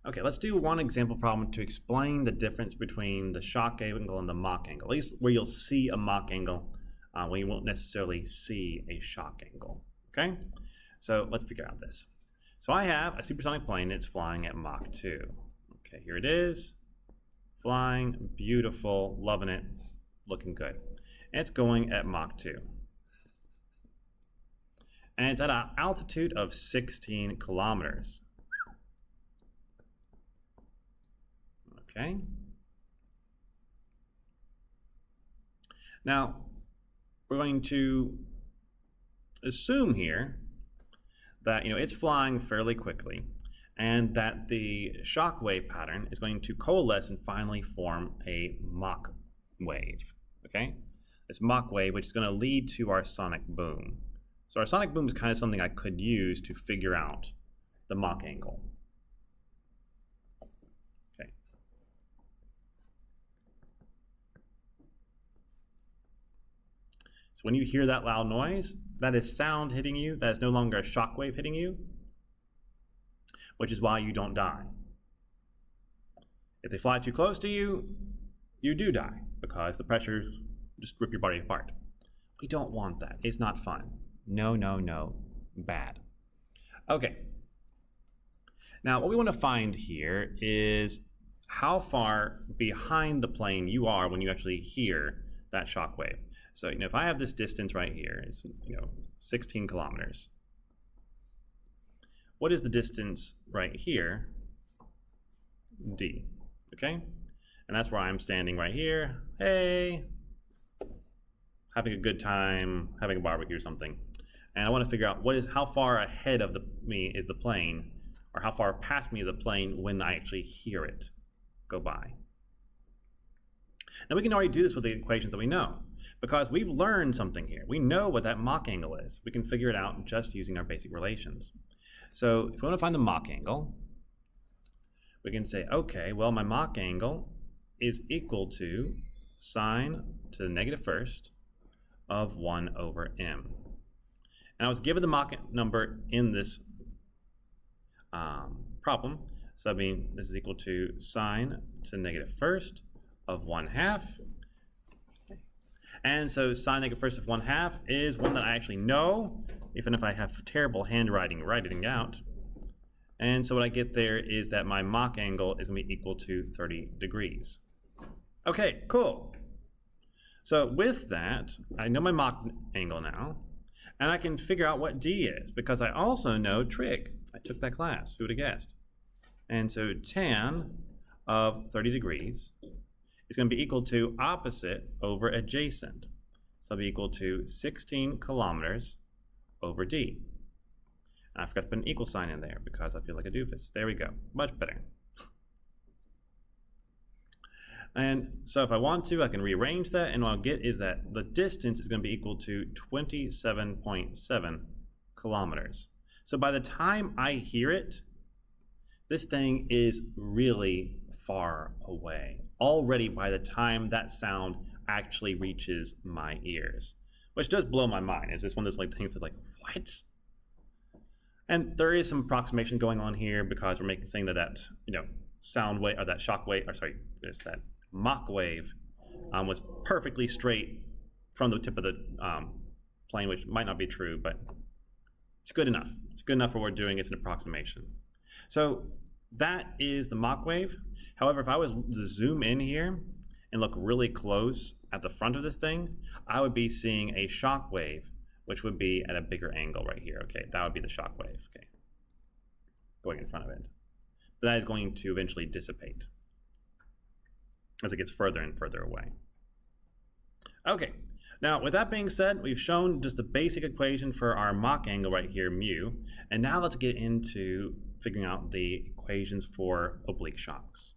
Okay, let's do one example problem to explain the difference between the shock angle and the Mach angle, at least where you'll see a Mach angle when you won't necessarily see a shock angle, okay? So let's figure out this. So I have a supersonic plane, it's flying at Mach 2. Okay, here it is, flying, beautiful, loving it, looking good. And it's going at Mach 2. And it's at an altitude of 16 kilometers. Okay. Now, we're going to assume here that it's flying fairly quickly and that the shock wave pattern is going to coalesce and finally form a Mach wave. Okay? This Mach wave, which is going to lead to our sonic boom. So our sonic boom is kind of something I could use to figure out the Mach angle. So when you hear that loud noise, that is sound hitting you. That is no longer a shock wave hitting you, which is why you don't die. If they fly too close to you, you do die because the pressure just rip your body apart. We don't want that. It's not fun. No, no, no. Bad. Okay. Now, what we want to find here is how far behind the plane you are when you actually hear that shock wave. So, if I have this distance right here, it's 16 kilometers. What is the distance right here? D. Okay? And that's where I'm standing right here. Hey, having a good time, having a barbecue or something. And I want to figure out how far ahead of me is the plane, or how far past me is the plane when I actually hear it go by. Now we can already do this with the equations that we know, because we've learned something here. We know what that Mach angle is. We can figure it out just using our basic relations. So if we want to find the Mach angle, we can say, okay, well, my Mach angle is equal to sine to the negative first of 1 over m. And I was given the Mach number in this problem. So I mean, this is equal to sine to the negative first of 1/2. And so sine negative first of 1/2 is one that I actually know, even if I have terrible handwriting writing it out. And so what I get there is that my Mach angle is going to be equal to 30 degrees. Okay, cool. So with that, I know my Mach angle now, and I can figure out what D is, because I also know trig. I took that class, who would have guessed? And so tan of 30 degrees is going to be equal to opposite over adjacent. So it'll be equal to 16 kilometers over D. And I forgot to put an equal sign in there because I feel like a doofus. There we go. Much better. And so if I want to, I can rearrange that, and what I'll get is that the distance is going to be equal to 27.7 kilometers. So by the time I hear it, this thing is really far away. Already by the time that sound actually reaches my ears, which does blow my mind. It's just one of those things that's like, what? And there is some approximation going on here because we're saying that sound wave, or that shock wave, or sorry, there's that Mach wave was perfectly straight from the tip of the plane, which might not be true, but it's good enough. It's good enough for what we're doing. It's an approximation. So that is the Mach wave. However, if I was to zoom in here and look really close at the front of this thing, I would be seeing a shock wave, which would be at a bigger angle right here. Okay, that would be the shock wave. Okay, going in front of it. But that is going to eventually dissipate as it gets further and further away. Okay, now with that being said, we've shown just the basic equation for our Mach angle right here, mu, and now let's get into figuring out the equations for oblique shocks.